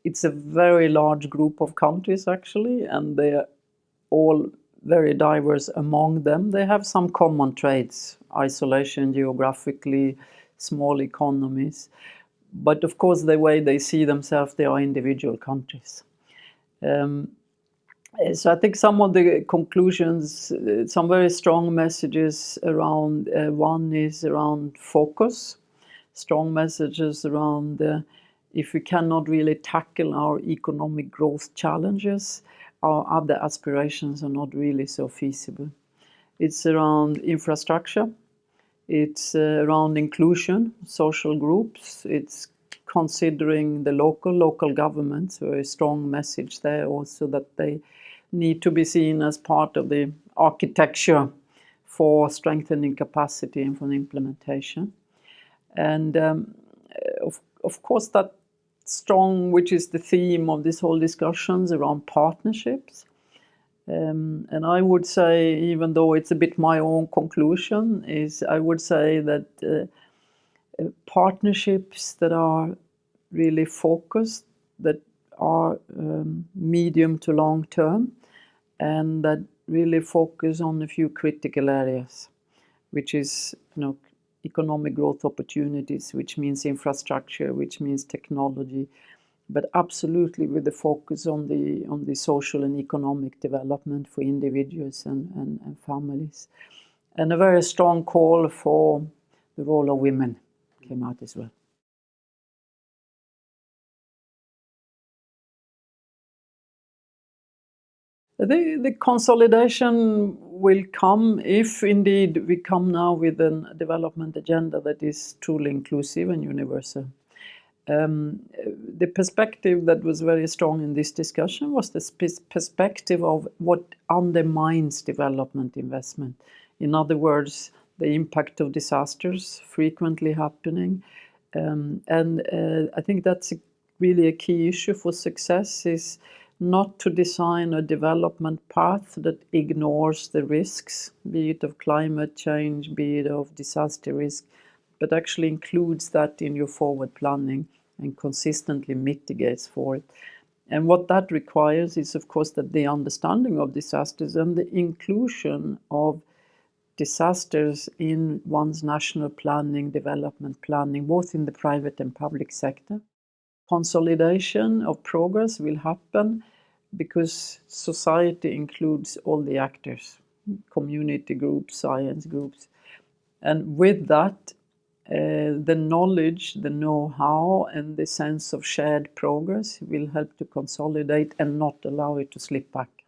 it's a very large group of countries actually, and they're all very diverse among them. They have some common traits: isolation geographically, small economies. But of course, the way they see themselves, they are individual countries. So I think some of the conclusions, some very strong messages around, one is around focus, strong messages around if we cannot really tackle our economic growth challenges, our other aspirations are not really so feasible. It's around infrastructure, it's around inclusion, social groups, it's considering the local governments, very strong message there also that they need to be seen as part of the architecture for strengthening capacity and for the implementation. And of course that strong, which is the theme of this whole discussions around partnerships. And I would say, even though it's a bit my own conclusion, is I would say that partnerships that are really focused, that are medium to long term, and that really focus on a few critical areas, which is, economic growth opportunities, which means infrastructure, which means technology, but absolutely with the focus on the social and economic development for individuals and families. And a very strong call for the role of women came out as well. The consolidation will come if indeed we come now with a development agenda that is truly inclusive and universal. The perspective that was very strong in this discussion was the perspective of what undermines development investment. In other words, the impact of disasters frequently happening. I think that's really a key issue for success, is not to design a development path that ignores the risks, be it of climate change, be it of disaster risk, but actually includes that in your forward planning and consistently mitigates for it. And what that requires is, of course, that the understanding of disasters and the inclusion of disasters in one's national planning, development planning, both in the private and public sector. Consolidation of progress will happen because society includes all the actors, community groups, science groups. And with that, the knowledge, the know-how, and the sense of shared progress will help to consolidate and not allow it to slip back.